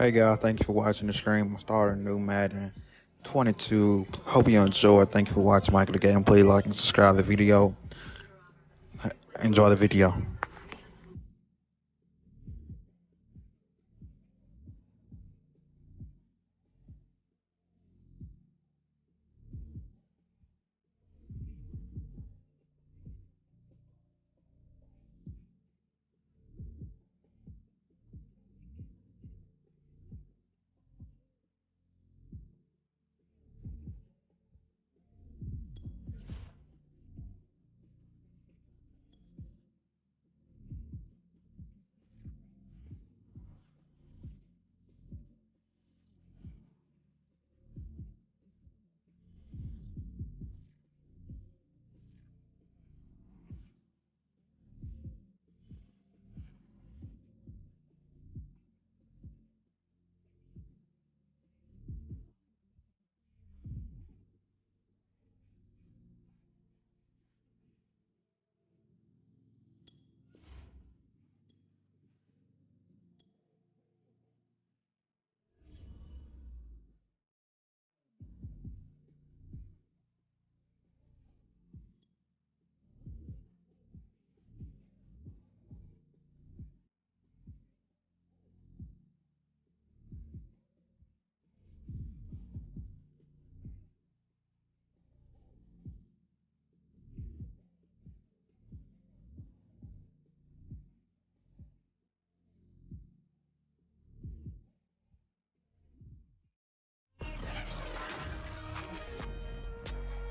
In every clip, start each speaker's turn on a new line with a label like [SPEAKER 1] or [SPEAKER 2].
[SPEAKER 1] Hey guys, thank you for watching the stream. I'm starting a new Madden 22. Hope you enjoy. Thank you for watching Michael the Gameplay. Like and subscribe to the video. Enjoy the video.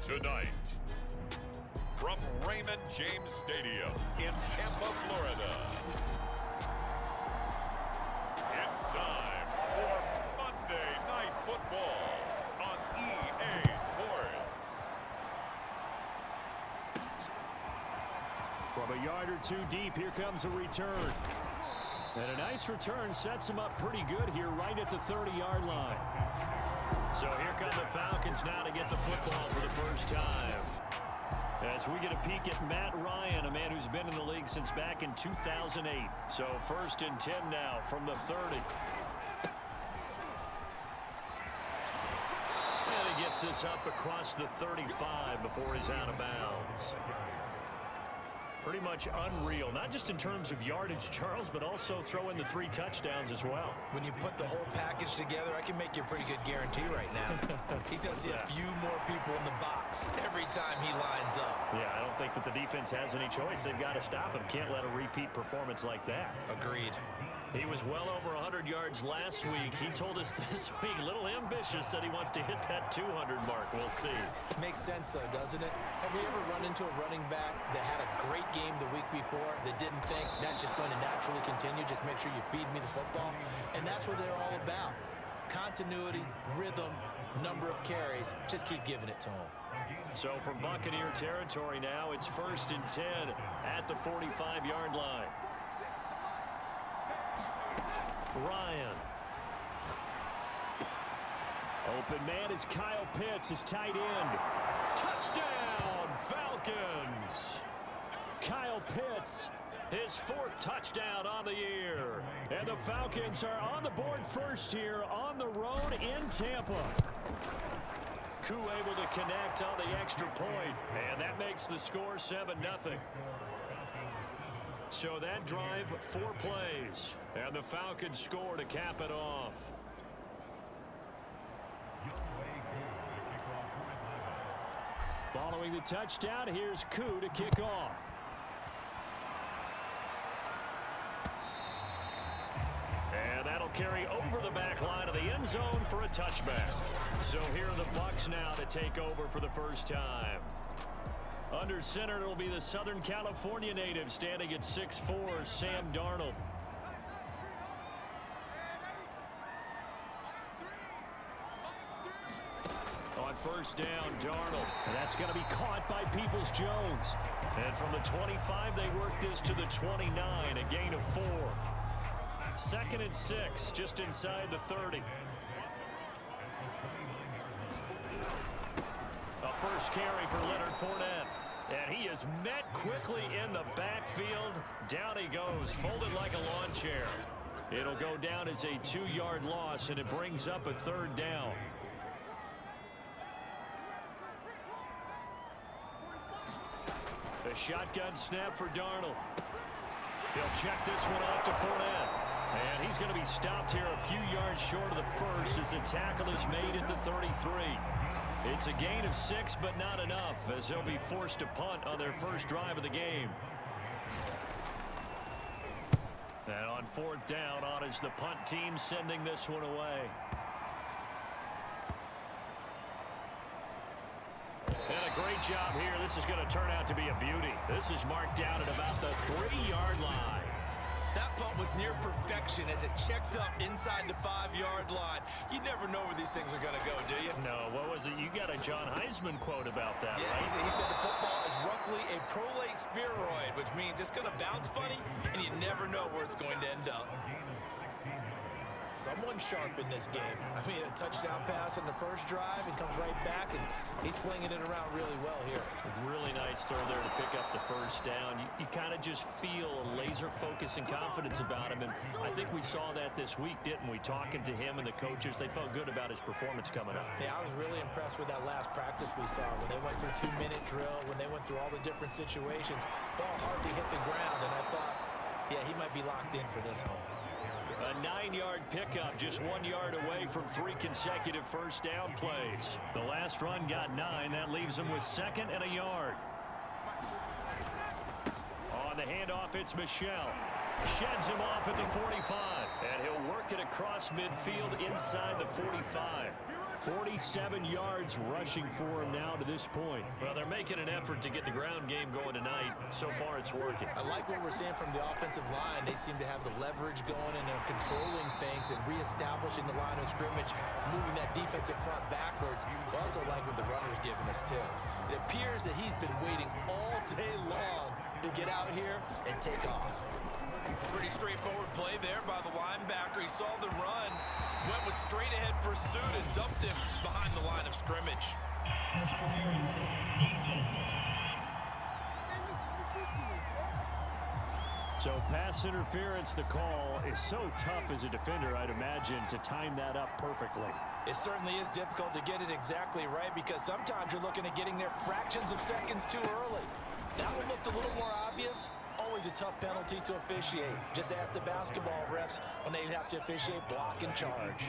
[SPEAKER 2] Tonight, from Raymond James Stadium in Tampa, Florida, it's time for Monday Night Football on EA Sports.
[SPEAKER 3] From a yard or two deep, here comes a return. And a nice return sets him up pretty good here right at the 30-yard line. So here come the Falcons now to get the football for the first time. As we get a peek at Matt Ryan, a man who's been in the league since back in 2008. So 1st and 10 now from the 30. And he gets this up across the 35 before he's out of bounds. Pretty much unreal, not just in terms of yardage, Charles, but also throw in the 3 touchdowns as well.
[SPEAKER 4] When you put the whole package together, I can make you a pretty good guarantee right now. He's going to see a few more people in the box every time he lines up.
[SPEAKER 3] Yeah, I don't think that the defense has any choice. They've got to stop him. Can't let a repeat performance like that.
[SPEAKER 4] Agreed.
[SPEAKER 3] He was well over 100 yards last week. He told us this week, a little ambitious, said he wants to hit that 200 mark. We'll see.
[SPEAKER 4] Makes sense, though, doesn't it? Have you ever run into a running back that had a great game the week before that didn't think that's just going to naturally continue? Just make sure you feed me the football. And that's what they're all about. Continuity, rhythm, number of carries. Just keep giving it to them.
[SPEAKER 3] So from Buccaneer territory now, it's 1st and 10 at the 45-yard line. Ryan. Open man is Kyle Pitts, his tight end. Touchdown, Falcons! Kyle Pitts, his 4th touchdown on the year. And the Falcons are on the board first here on the road in Tampa. Koo able to connect on the extra point, and that makes the score 7-0. So that drive, 4 plays, and the Falcons score to cap it off. Following the touchdown, here's Koo to kick off. And that'll carry over the back line of the end zone for a touchback. So here are the Bucs now to take over for the first time. Under center, it'll be the Southern California native standing at 6'4", Sam Darnold. On 1st down, Darnold. And that's going to be caught by Peoples-Jones. And from the 25, they work this to the 29, a gain of 4. 2nd and 6, just inside the 30. A first carry for Leonard Fournette. And he is met quickly in the backfield. Down he goes, folded like a lawn chair. It'll go down as a 2-yard loss, and it brings up a 3rd down. A shotgun snap for Darnold. He'll check this one off to Fournette. And he's going to be stopped here a few yards short of the first as the tackle is made at the 33. It's a gain of 6, but not enough, as they'll be forced to punt on their first drive of the game. And on 4th down, on is the punt team sending this one away. And a great job here. This is going to turn out to be a beauty. This is marked down at about the 3-yard line.
[SPEAKER 4] That punt was near perfection as it checked up inside the 5-yard line. You never know where these things are going to go, do you?
[SPEAKER 3] No, what was it? You got a John Heisman quote about that,
[SPEAKER 4] yeah,
[SPEAKER 3] right?
[SPEAKER 4] He said the football is roughly a prolate spheroid, which means it's going to bounce funny, and you never know where it's going to end up. Someone sharp in this game. I mean, a touchdown pass on the first drive and comes right back, and he's flinging it around really well here.
[SPEAKER 3] Really nice throw there to pick up the first down. You kind of just feel a laser focus and confidence about him, and I think we saw that this week, didn't we? Talking to him and the coaches, they felt good about his performance coming up.
[SPEAKER 4] Yeah, I was really impressed with that last practice we saw when they went through 2-minute drill, when they went through all the different situations. Ball hardly hit the ground, and I thought, yeah, he might be locked in for this one.
[SPEAKER 3] A 9-yard pickup, just 1 yard away from 3 consecutive first down plays. The last run got 9. That leaves them with 2nd and a yard. On the handoff, it's Michel. Sheds him off at the 45. And he'll work it across midfield inside the 45. 47 yards rushing for him now to this point. Well, they're making an effort to get the ground game going tonight. So far, it's working.
[SPEAKER 4] I like what we're seeing from the offensive line. They seem to have the leverage going, and they're controlling things and reestablishing the line of scrimmage, moving that defensive front backwards. I also like what the runner's giving us, too. It appears that he's been waiting all day long to get out here and take off. Pretty straightforward play there by the linebacker. He saw the run, went with straight-ahead pursuit, and dumped him behind the line of scrimmage.
[SPEAKER 3] So pass interference, the call is so tough as a defender, I'd imagine, to time that up perfectly.
[SPEAKER 4] It certainly is difficult to get it exactly right because sometimes you're looking at getting there fractions of seconds too early. That one looked a little more obvious. Always a tough penalty to officiate. Just ask the basketball refs when they have to officiate block and charge.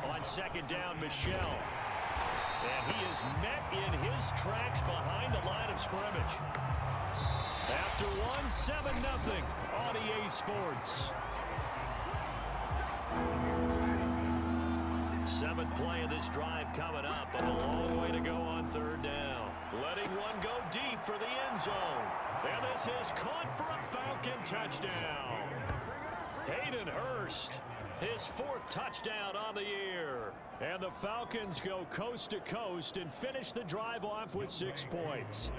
[SPEAKER 3] On 2nd down, Michel. And he is met in his tracks behind the line of scrimmage. After 7-0 on EA Sports. 7th play of this drive coming up, but a long way to go on 3rd down. Letting one go deep for the end zone. And this is caught for a Falcon touchdown. Hayden Hurst, his 4th touchdown on the year. And the Falcons go coast to coast and finish the drive off with 6 points.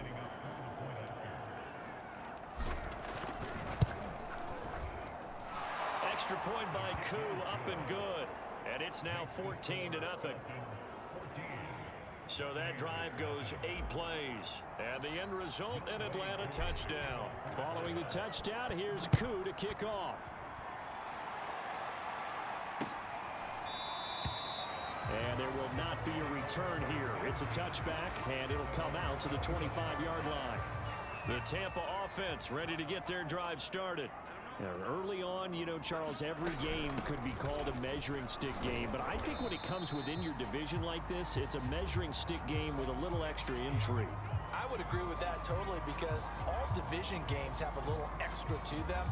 [SPEAKER 3] Extra point by Koo, up and good. And it's now 14-0. So that drive goes 8 plays. And the end result, an Atlanta touchdown. Following the touchdown, here's Koo to kick off. And there will not be a return here. It's a touchback, and it'll come out to the 25-yard line. The Tampa offense ready to get their drive started. Early on, you know, Charles, every game could be called a measuring stick game. But I think when it comes within your division like this, it's a measuring stick game with a little extra intrigue.
[SPEAKER 4] I would agree with that totally because all division games have a little extra to them.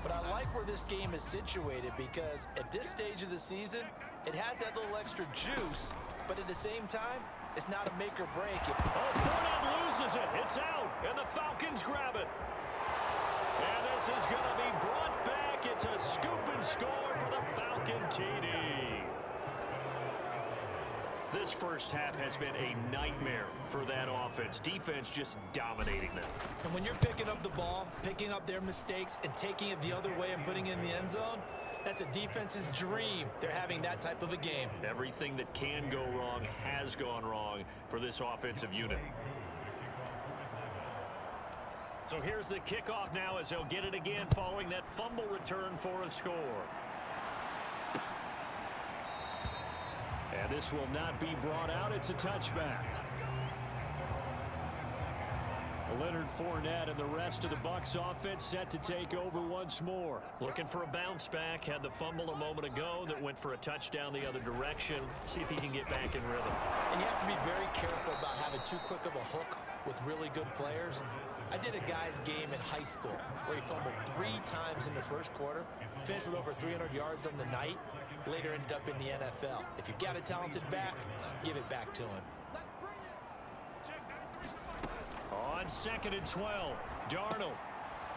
[SPEAKER 4] But I like where this game is situated because at this stage of the season, it has that little extra juice. But at the same time, it's not a make or break.
[SPEAKER 3] Oh, Fournette loses it. It's out, and the Falcons grab it. And this is going to be brought back. It's a scoop and score for the Falcon TD. This first half has been a nightmare for that offense. Defense just dominating them.
[SPEAKER 4] And when you're picking up the ball, picking up their mistakes, and taking it the other way and putting it in the end zone, that's a defense's dream. They're having that type of a game.
[SPEAKER 3] Everything that can go wrong has gone wrong for this offensive unit. So here's the kickoff now as he'll get it again following that fumble return for a score. And this will not be brought out. It's a touchback. Leonard Fournette and the rest of the Bucs offense set to take over once more. Looking for a bounce back. Had the fumble a moment ago that went for a touchdown the other direction. See if he can get back in rhythm.
[SPEAKER 4] And you have to be very careful about having too quick of a hook with really good players. I did a guy's game in high school where he fumbled 3 times in the first quarter, finished with over 300 yards on the night, later ended up in the NFL. If you've got a talented back, give it back to him.
[SPEAKER 3] On 2nd and 12, Darnold.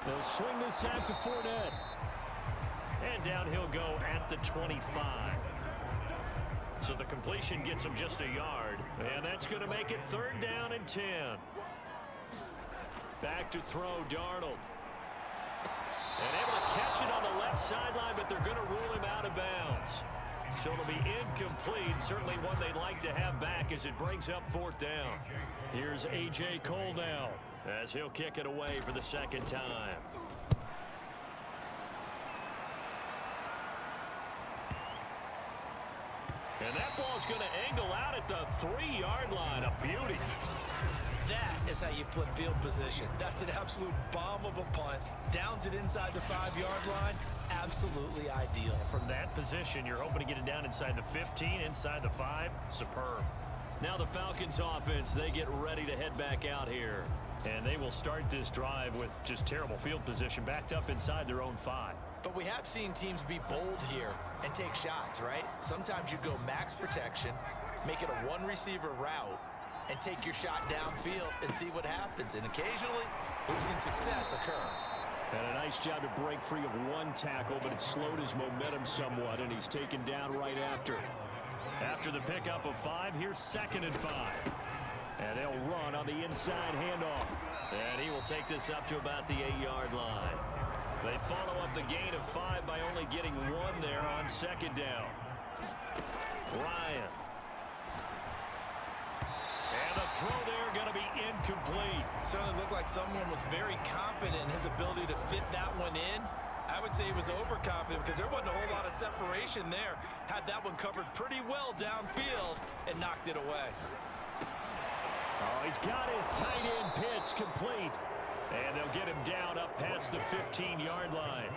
[SPEAKER 3] They'll swing this out to Fournette. And down he'll go at the 25. So the completion gets him just a yard. And that's going to make it 3rd down and 10. Back to throw, Darnold. And able to catch it on the left sideline, but they're going to rule him out of bounds. So it'll be incomplete. Certainly one they'd like to have back as it brings up 4th down. Here's A.J. Cole now as he'll kick it away for the 2nd time. And that ball's going to angle out at the 3-yard line. A beauty.
[SPEAKER 4] That is how you flip field position. That's an absolute bomb of a punt. Downs it inside the 5-yard line. Absolutely ideal.
[SPEAKER 3] From that position, you're hoping to get it down inside the 15, inside the 5. Superb. Now the Falcons offense, they get ready to head back out here. And they will start this drive with just terrible field position, backed up inside their own 5.
[SPEAKER 4] But we have seen teams be bold here and take shots, right? Sometimes you go max protection, make it a 1-receiver route, and take your shot downfield and see what happens. And occasionally, we've seen success occur.
[SPEAKER 3] And a nice job to break free of 1 tackle, but it slowed his momentum somewhat, and he's taken down right after. After the pickup of 5, here's 2nd and 5. And they'll run on the inside handoff. And he will take this up to about the 8-yard line. They follow up the gain of 5 by only getting 1 there on 2nd down. Ryan. And the throw there going to be incomplete.
[SPEAKER 4] Certainly looked like someone was very confident in his ability to fit that one in. I would say he was overconfident because there wasn't a whole lot of separation there. Had that one covered pretty well downfield and knocked it away.
[SPEAKER 3] Oh, he's got his tight end pitch complete. And they'll get him down up past the 15-yard line.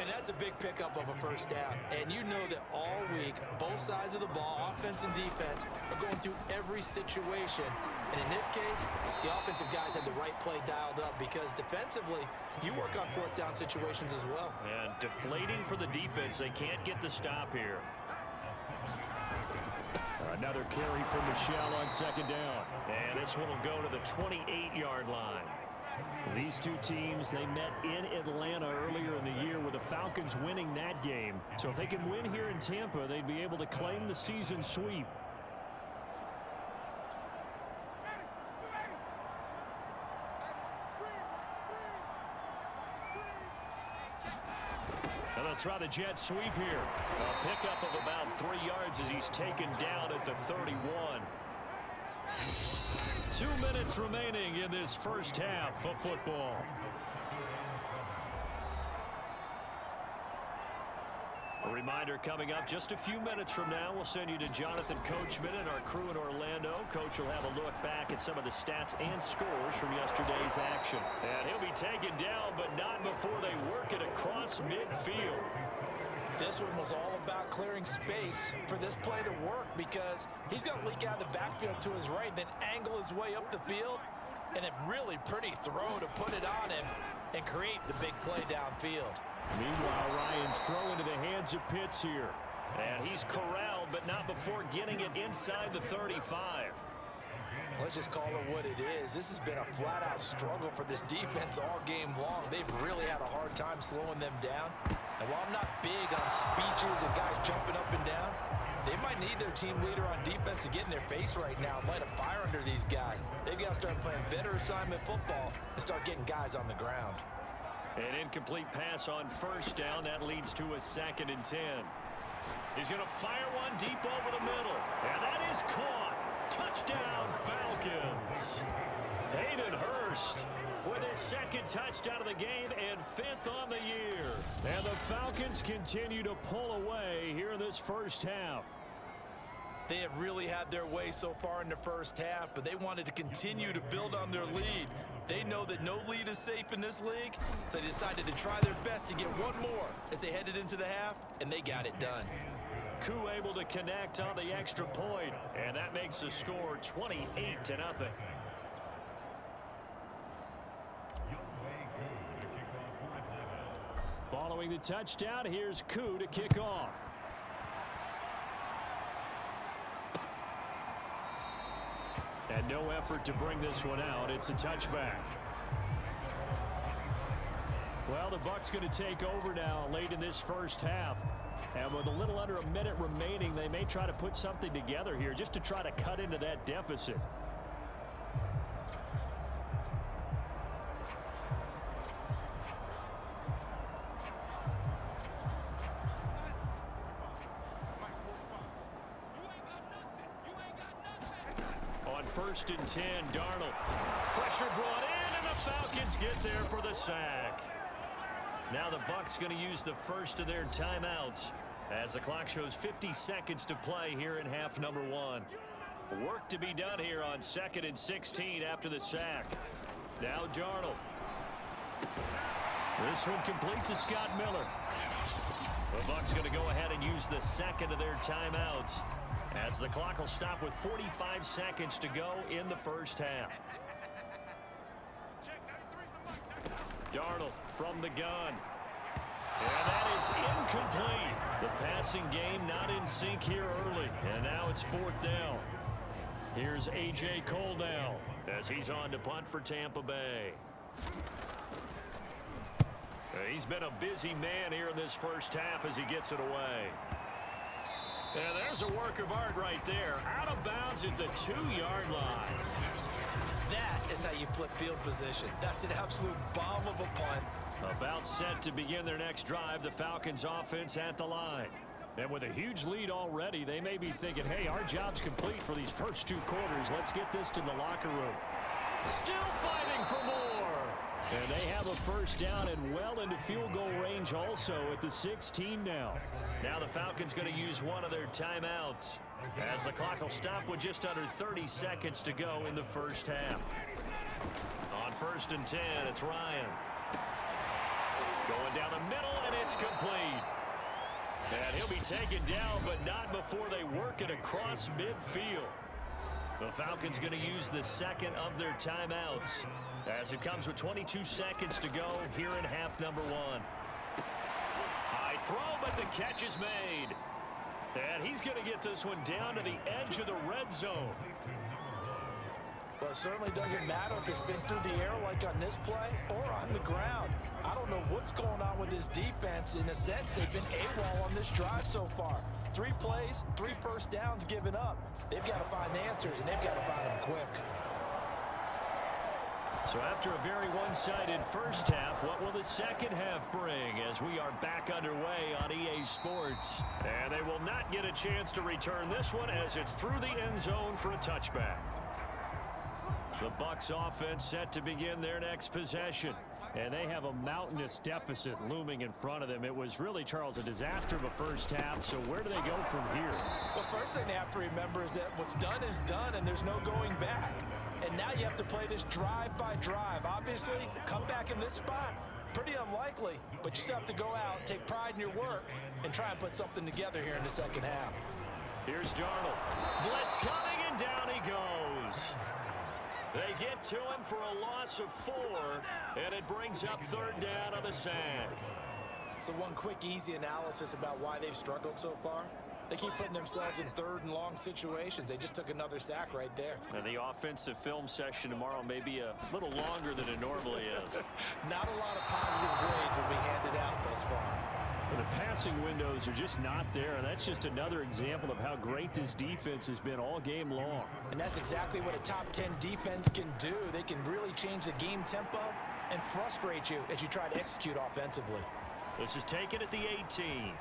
[SPEAKER 4] And that's a big pickup of a 1st down. And you know that all week, both sides of the ball, offense and defense, are going through every situation. And in this case, the offensive guys had the right play dialed up because defensively, you work on 4th down situations as well.
[SPEAKER 3] And deflating for the defense. They can't get the stop here. Another carry for Michelle on 2nd down. And this one will go to the 28-yard line. These two teams, they met in Atlanta earlier in the year with the Falcons winning that game. So if they can win here in Tampa, they'd be able to claim the season sweep. And they'll try the jet sweep here. A pickup of about 3 yards as he's taken down at the 31. 2 minutes remaining in this 1st half of football. A reminder coming up just a few minutes from now, we'll send you to Jonathan Coachman and our crew in Orlando. Coach will have a look back at some of the stats and scores from yesterday's action. And he'll be taken down, but not before they work it across midfield.
[SPEAKER 4] This one was all about clearing space for this play to work because he's going to leak out of the backfield to his right and then angle his way up the field. And a really pretty throw to put it on him and create the big play downfield.
[SPEAKER 3] Meanwhile, Ryan's throw into the hands of Pitts here. And he's corralled, but not before getting it inside the 35.
[SPEAKER 4] Let's just call it what it is. This has been a flat-out struggle for this defense all game long. They've really had a hard time slowing them down. And while I'm not big on speeches and guys jumping up and down, they might need their team leader on defense to get in their face right now, light a fire under these guys. They've got to start playing better assignment football and start getting guys on the ground.
[SPEAKER 3] An incomplete pass on 1st down. That leads to a 2nd and 10. He's going to fire one deep over the middle. And that is caught. Touchdown, Falcons. They've Hayden Hurst with his second touchdown of the game and 5th on the year. And the Falcons continue to pull away here in this first half.
[SPEAKER 4] They have really had their way so far in the first half, but they wanted to continue to build on their lead. They know that no lead is safe in this league, so they decided to try their best to get one more as they headed into the half, and they got it done.
[SPEAKER 3] Koo able to connect on the extra point, and that makes the score 28-0. Following the touchdown, here's Koo to kick off. And no effort to bring this one out. It's a touchback. Well, the Bucs going to take over now late in this first half. And with a little under a minute remaining, they may try to put something together here just to try to cut into that deficit. On 1st and 10, Darnold. Pressure brought in, and the Falcons get there for the sack. Now the Bucs going to use the first of their timeouts as the clock shows 50 seconds to play here in half number 1. Work to be done here on 2nd and 16 after the sack. Now Darnold. This one complete to Scott Miller. The Bucs going to go ahead and use the second of their timeouts as the clock will stop with 45 seconds to go in the first half. Darnold from the gun. And that is incomplete. The passing game not in sync here early. And now it's 4th down. Here's A.J. Cole now as he's on to punt for Tampa Bay. He's been a busy man here in this first half as he gets it away. And there's a work of art right there. Out of bounds at the 2-yard line.
[SPEAKER 4] That is how you flip field position. That's an absolute bomb of a punt.
[SPEAKER 3] About set to begin their next drive, the Falcons offense at the line. And with a huge lead already, they may be thinking, hey, our job's complete for these first 2 quarters. Let's get this to the locker room. Still fighting for more. And they have a first down and well into field goal range also at the 16 now. Now the Falcons going to use one of their timeouts as the clock will stop with just under 30 seconds to go in the first half. On 1st and 10, it's Ryan. Going down the middle, and it's complete. And he'll be taken down, but not before they work it across midfield. The Falcons going to use the second of their timeouts as it comes with 22 seconds to go here in half number 1. High throw, but the catch is made. And he's going to get this one down to the edge of the red zone.
[SPEAKER 5] Well, it certainly doesn't matter if it's been through the air like on this play or on the ground. I don't know what's going on with this defense. In a sense, they've been AWOL on this drive so far. 3 plays, 3 first downs given up. They've got to find answers, and they've got to find them quick.
[SPEAKER 3] So after a very one-sided first half, what will the second half bring as we are back underway on EA Sports? And they will not get a chance to return this one as it's through the end zone for a touchback. The Bucs offense set to begin their next possession. And they have a mountainous deficit looming in front of them. It was really, Charles, a disaster of a first half. So where do they go from here?
[SPEAKER 5] Well, first thing they have to remember is that what's done is done, and there's no going back. And now you have to play this drive by drive. Obviously, come back in this spot, pretty unlikely. But you still have to go out, take pride in your work, and try and put something together here in the second half.
[SPEAKER 3] Here's Darnold. Blitz coming, and down he goes. They get to him for a loss of 4, and it brings up 3rd down on the sack.
[SPEAKER 4] So one quick, easy analysis about why they've struggled so far. They keep putting themselves in 3rd and long situations. They just took another sack right there.
[SPEAKER 3] And the offensive film session tomorrow may be a little longer than it normally is.
[SPEAKER 4] Not a lot of positive grades will be handed out thus far.
[SPEAKER 3] The passing windows are just not there, and that's just another example of how great this defense has been all game long.
[SPEAKER 5] And that's exactly what a top 10 defense can do. They can really change the game tempo and frustrate you as you try to execute offensively.
[SPEAKER 3] This is taken at the 18.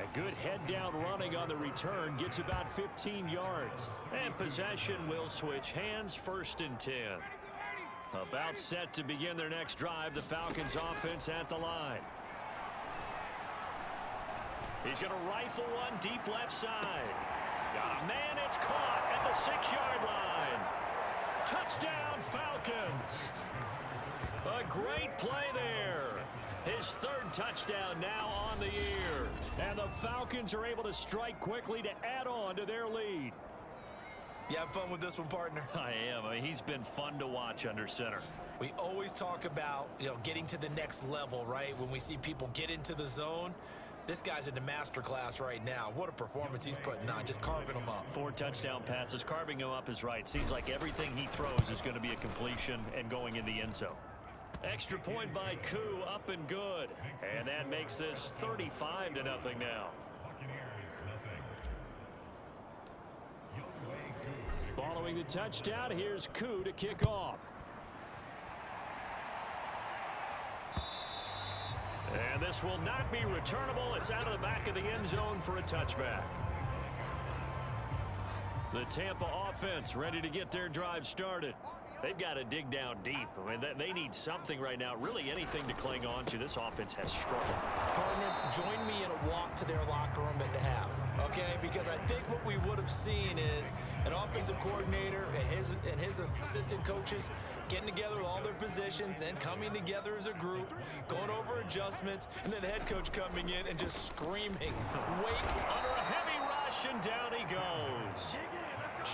[SPEAKER 3] A good head-down running on the return gets about 15 yards. And possession will switch hands, 1st and 10. About set to begin their next drive, the Falcons offense at the line. He's going to rifle one deep left side. Got a man, it's caught at the 6-yard line. Touchdown, Falcons. A great play there. His 3rd touchdown now on the year. And the Falcons are able to strike quickly to add on to their lead.
[SPEAKER 5] You have fun with this one, partner?
[SPEAKER 3] I am. I mean, he's been fun to watch under center.
[SPEAKER 5] We always talk about, getting to the next level, right? When we see people get into the zone, this guy's in the master class right now. What a performance he's putting on, just carving them up.
[SPEAKER 3] 4 touchdown passes. Carving him up is right. Seems like everything he throws is going to be a completion and going in the end zone. Extra point by Koo, up and good. And that makes this 35-0 now. Following the touchdown, here's Koo to kick off. And this will not be returnable. It's out of the back of the end zone for a touchback. The Tampa offense ready to get their drive started. They've got to dig down deep. I mean, they need something right now, really anything to cling on to. This offense has struggled.
[SPEAKER 5] Partner, join me in a walk to their locker room at the half, okay? Because I think what we would have seen is an offensive coordinator and his assistant coaches getting together with all their positions, then coming together as a group, going over adjustments, and then the head coach coming in and just screaming, "Wake!"
[SPEAKER 3] Under a heavy rush, and down he goes.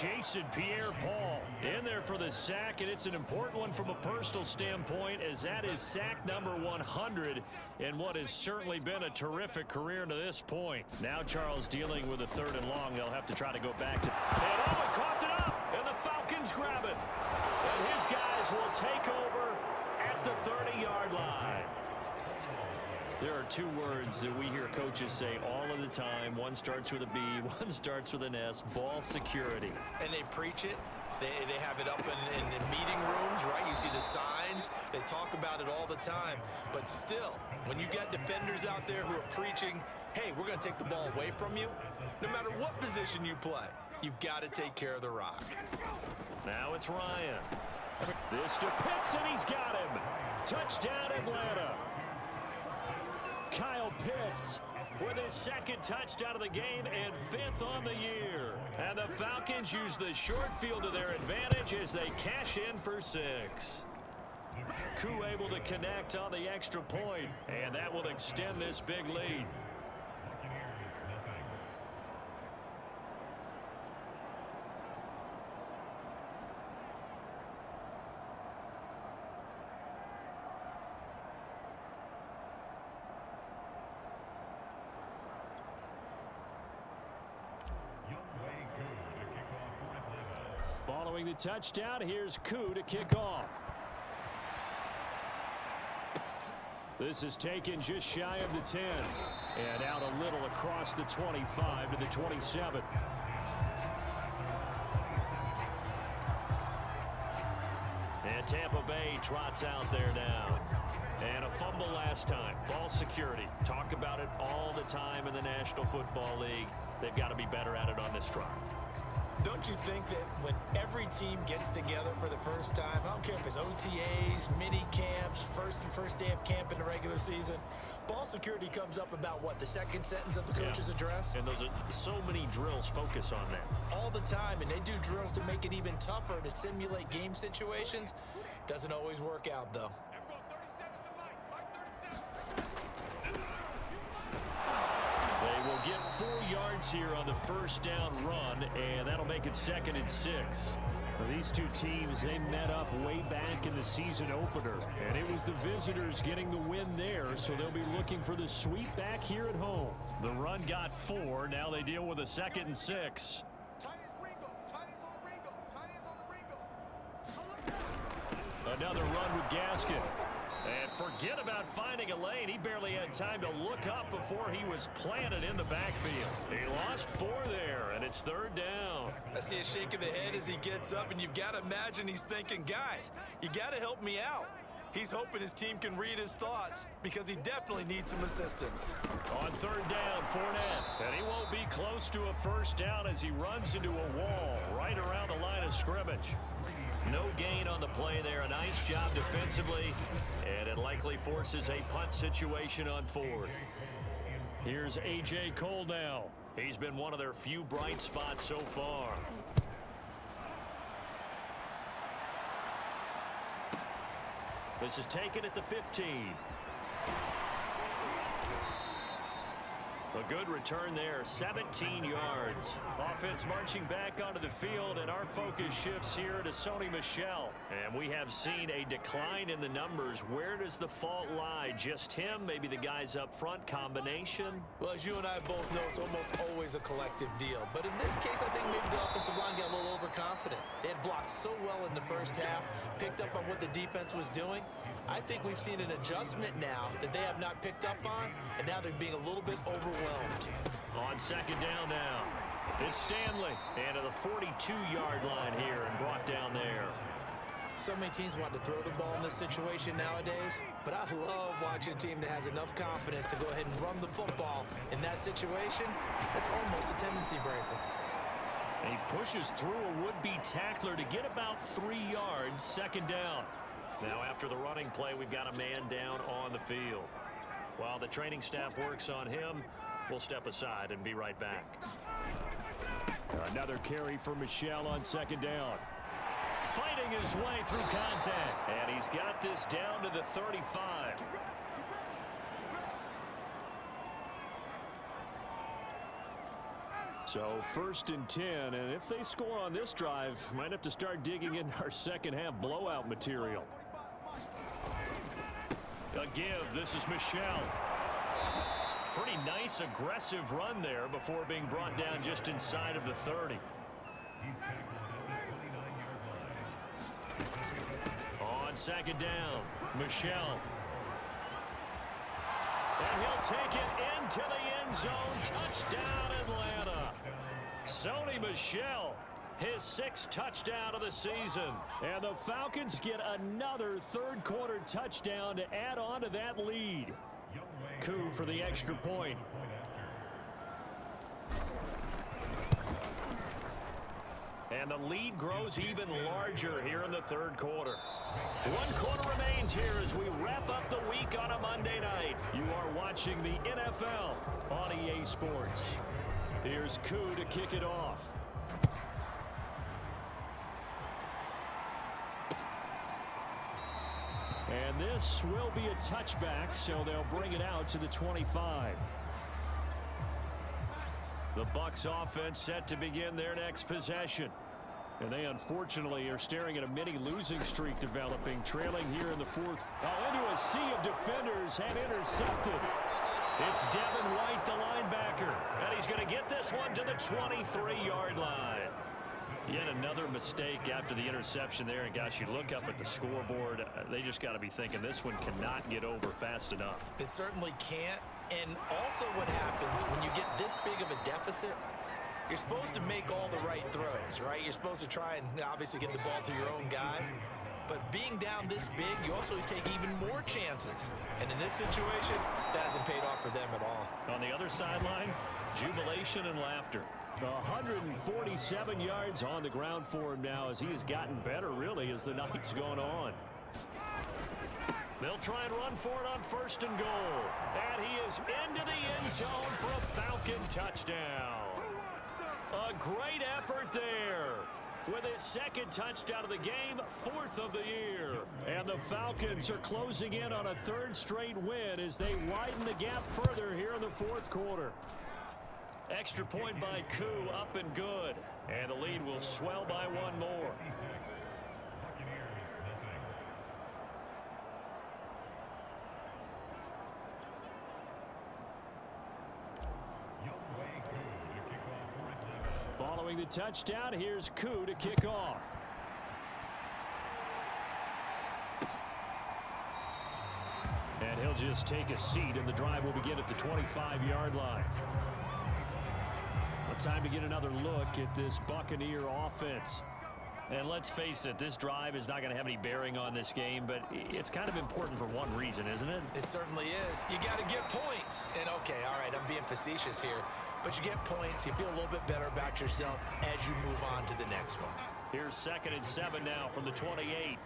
[SPEAKER 3] Jason Pierre-Paul in there for the sack, and it's an important one from a personal standpoint, as that is sack number 100 in what has certainly been a terrific career to this point. Now Charles dealing with a 3rd and long. They'll have to try to go back to... And oh, it coughed it up, and the Falcons grab it. And his guys will take over at the 30-yard line. There are 2 words that we hear coaches say all of the time. One starts with a B, one starts with an S, ball security.
[SPEAKER 5] And they preach it. They have it up in meeting rooms, right? You see the signs. They talk about it all the time. But still, when you got defenders out there who are preaching, hey, we're going to take the ball away from you, no matter what position you play, you've got to take care of the rock.
[SPEAKER 3] Now it's Ryan. This to Pitts, and he's got him. Touchdown, Atlanta. Kyle Pitts with his 2nd touchdown of the game and 5th on the year. And the Falcons use the short field to their advantage as they cash in for 6. Koo able to connect on the extra point, and that will extend this big lead. Following the touchdown, here's Koo to kick off. This is taken just shy of the 10. And out a little across the 25 to the 27. And Tampa Bay trots out there now. And a fumble last time. Ball security. Talk about it all the time in the National Football League. They've got to be better at it on this drive.
[SPEAKER 5] Don't you think that when every team gets together for the first time, I don't care if it's OTAs, mini camps, first day of camp in the regular season, ball security comes up about what, the 2nd sentence of the coach's address?
[SPEAKER 3] And those are so many drills focus on that.
[SPEAKER 5] All the time, and they do drills to make it even tougher to simulate game situations. Doesn't always work out, though.
[SPEAKER 3] They will get 4 yards here on the 1st down run, and that'll make it 2nd and 6. Well, these 2 teams, they met up way back in the season opener, and it was the visitors getting the win there, so they'll be looking for the sweep back here at home. The run got 4. Now they deal with a 2nd and 6. Another run with Gaskin. And forget about finding a lane. He barely had time to look up before he was planted in the backfield. He lost 4 there, and it's 3rd down.
[SPEAKER 5] I see a shake of the head as he gets up, and you've got to imagine he's thinking, guys, you got to help me out. He's hoping his team can read his thoughts because he definitely needs some assistance.
[SPEAKER 3] On third down, Fournette. And he won't be close to a first down as he runs into a wall right around the line of scrimmage. No gain on the play there. A nice job defensively. And it likely forces a punt situation on fourth. Here's A.J. Cole now. He's been one of their few bright spots so far. This is taken at the 15. A good return there, 17 yards. Offense marching back onto the field, and our focus shifts here to Sony Michel. And we have seen a decline in the numbers. Where does the fault lie? Just him? Maybe the guys up front? Combination?
[SPEAKER 4] Well, as you and I both know, it's almost always a collective deal. But in this case, I think maybe the offensive line got a little overconfident. They had blocked so well in the first half, picked up on what the defense was doing. I think we've seen an adjustment now that they have not picked up on, and now they're being a little bit overwhelmed.
[SPEAKER 3] On second down now, it's Stanley. And to the 42-yard line here and brought down there.
[SPEAKER 4] So many teams want to throw the ball in this situation nowadays, but I love watching a team that has enough confidence to go ahead and run the football. In that situation, that's almost a tendency breaker.
[SPEAKER 3] And he pushes through a would-be tackler to get about 3 yards, second down. Now after the running play, we've got a man down on the field. While the training staff works on him, we'll step aside and be right back. Another carry for Michel on second down. Fighting his way through contact. And he's got this down to the 35. So first and 10, and if they score on this drive, might have to start digging in our second half blowout material. A give. This is Michel. Pretty nice aggressive run there before being brought down just inside of the 30. On second down, Michel. And he'll take it into the end zone. Touchdown, Atlanta. Sony Michel, his 6th touchdown of the season. And the Falcons get another third-quarter touchdown to add on to that lead. Coup for the extra point. And the lead grows even larger here in the third quarter. 1 quarter remains here as we wrap up the week on a Monday night. You are watching the NFL on EA Sports. Here's Coup to kick it off. And this will be a touchback, so they'll bring it out to the 25. The Bucs offense set to begin their next possession. And they unfortunately are staring at a mini losing streak developing, trailing here in the fourth. Into a sea of defenders and intercepted. It's Devin White, the linebacker. And he's going to get this one to the 23-yard line. Yet another mistake after the interception there. And gosh, you look up at the scoreboard, they just got to be thinking this one cannot get over fast enough.
[SPEAKER 4] It certainly can't. And also what happens when you get this big of a deficit, you're supposed to make all the right throws, right? You're supposed to try and obviously get the ball to your own guys. But being down this big, you also take even more chances. And in this situation, that hasn't paid off for them at all.
[SPEAKER 3] On the other sideline, jubilation and laughter. 147 yards on the ground for him now as he has gotten better, really, as the night's gone on. They'll try and run for it on first and goal. And he is into the end zone for a Falcon touchdown. A great effort there. With his 2nd touchdown of the game, 4th of the year. And the Falcons are closing in on a 3rd straight win as they widen the gap further here in the 4th quarter. Extra point by Coup, up and good. And the lead will swell by 1 more. Following the touchdown, here's Coup to kick off. And he'll just take a seat, and the drive will begin at the 25-yard line. Time to get another look at this Buccaneer offense. And let's face it, this drive is not going to have any bearing on this game, but it's kind of important for one reason, isn't it?
[SPEAKER 4] It certainly is. You got to get points. And, okay, all right, I'm being facetious here. But you get points, you feel a little bit better about yourself as you move on to the next one.
[SPEAKER 3] Here's 2nd and 7 now from the 28.